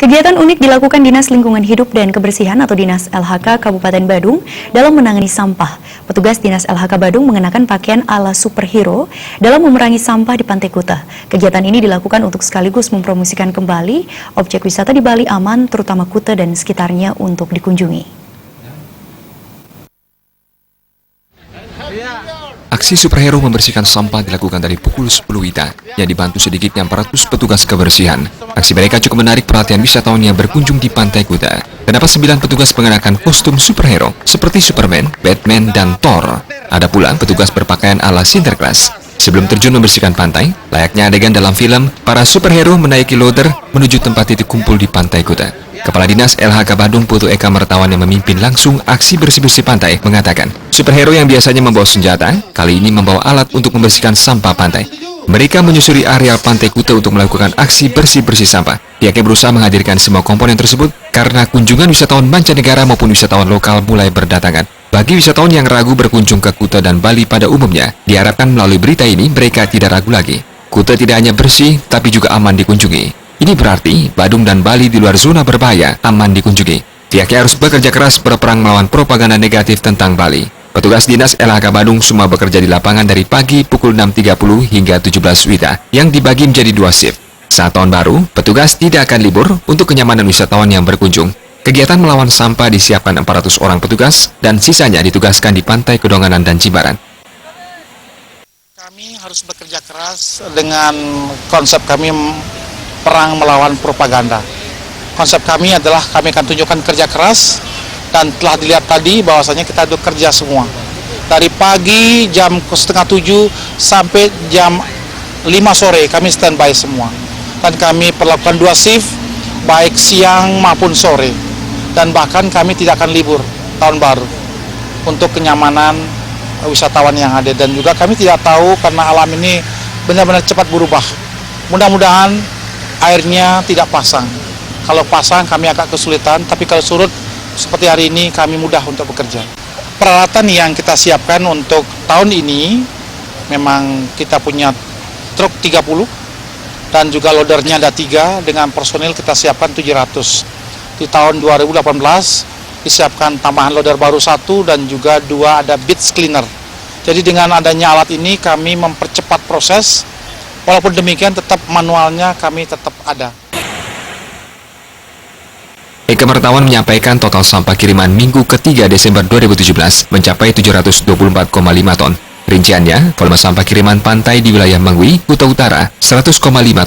Kegiatan unik dilakukan Dinas Lingkungan Hidup dan Kebersihan atau Dinas LHK Kabupaten Badung dalam menangani sampah. Petugas Dinas LHK Badung mengenakan pakaian ala superhero dalam memerangi sampah di Pantai Kuta. Kegiatan ini dilakukan untuk sekaligus mempromosikan kembali objek wisata di Bali aman, terutama Kuta dan sekitarnya untuk dikunjungi. Aksi superhero membersihkan sampah dilakukan dari pukul 10 WITA yang dibantu sedikitnya 400 petugas kebersihan. Aksi mereka cukup menarik perhatian wisatawan yang berkunjung di Pantai Kuta. Terdapat 9 petugas mengenakan kostum superhero seperti Superman, Batman, dan Thor. Ada pula petugas berpakaian ala Sinterklas. Sebelum terjun membersihkan pantai, layaknya adegan dalam film, para superhero menaiki loader menuju tempat titik kumpul di Pantai Kuta. Kepala Dinas LHK Badung Putu Eka Mertawan yang memimpin langsung aksi bersih-bersih pantai mengatakan, superhero yang biasanya membawa senjata, kali ini membawa alat untuk membersihkan sampah pantai. Mereka menyusuri areal Pantai Kuta untuk melakukan aksi bersih-bersih sampah. Pihaknya berusaha menghadirkan semua komponen tersebut karena kunjungan wisatawan mancanegara maupun wisatawan lokal mulai berdatangan. Bagi wisatawan yang ragu berkunjung ke Kuta dan Bali pada umumnya, diharapkan melalui berita ini mereka tidak ragu lagi. Kuta tidak hanya bersih, tapi juga aman dikunjungi. Ini berarti Badung dan Bali di luar zona berbahaya aman dikunjungi. Pihaknya harus bekerja keras berperang melawan propaganda negatif tentang Bali. Petugas Dinas LHK Badung semua bekerja di lapangan dari pagi pukul 6.30 hingga 17 WITA yang dibagi menjadi 2 shift. Saat tahun baru, petugas tidak akan libur untuk kenyamanan wisatawan yang berkunjung. Kegiatan melawan sampah disiapkan 400 orang petugas dan sisanya ditugaskan di Pantai Kedonganan dan Jimbaran. Kami harus bekerja keras dengan konsep kami perang melawan propaganda. Konsep kami adalah kami akan tunjukkan kerja keras dan telah dilihat tadi bahwasanya kita ada kerja semua. Dari pagi jam 6:30 sampai jam 5 sore kami standby semua. Dan kami perlakukan 2 shift baik siang maupun sore. Dan bahkan kami tidak akan libur tahun baru untuk kenyamanan wisatawan yang ada. Dan juga kami tidak tahu karena alam ini benar-benar cepat berubah. Mudah-mudahan airnya tidak pasang. Kalau pasang kami agak kesulitan, tapi kalau surut seperti hari ini kami mudah untuk bekerja. Peralatan yang kita siapkan untuk tahun ini memang kita punya truk 30 dan juga loadernya ada 3 dengan personil kita siapkan 700. Di tahun 2018 disiapkan tambahan loader baru 1 dan juga 2 ada beach cleaner. Jadi dengan adanya alat ini kami mempercepat proses. Walaupun demikian tetap manualnya kami tetap ada. Eka Mertawan menyampaikan total sampah kiriman minggu ketiga Desember 2017 mencapai 724,5 ton. Rinciannya, volume sampah kiriman pantai di wilayah Mangwi, Kuta Utara, 100,5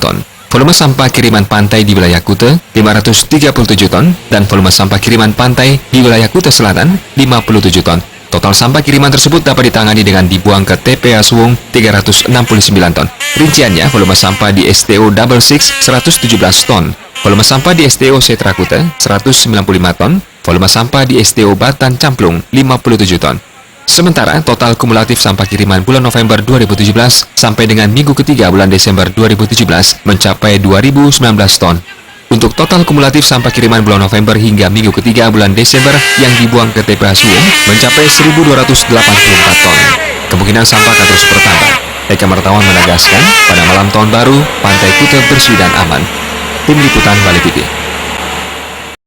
ton. Volume sampah kiriman pantai di wilayah Kuta, 537 ton. Dan volume sampah kiriman pantai di wilayah Kuta Selatan, 57 ton. Total sampah kiriman tersebut dapat ditangani dengan dibuang ke TPA Suwung 369 ton. Rinciannya, volume sampah di STO Double Six 117 ton. Volume sampah di STO Setra Kuta 195 ton. Volume sampah di STO Batan Camplung 57 ton. Sementara total kumulatif sampah kiriman bulan November 2017 sampai dengan minggu ketiga bulan Desember 2017 mencapai 2019 ton. Untuk total kumulatif sampah kiriman bulan November hingga minggu ketiga bulan Desember yang dibuang ke TPA Suwung mencapai 1.284 ton. Kemungkinan sampah akan terus bertambah. Eka Mertawan menegaskan, pada malam tahun baru, Pantai Kuta bersih dan aman. Tim Liputan Bali TV.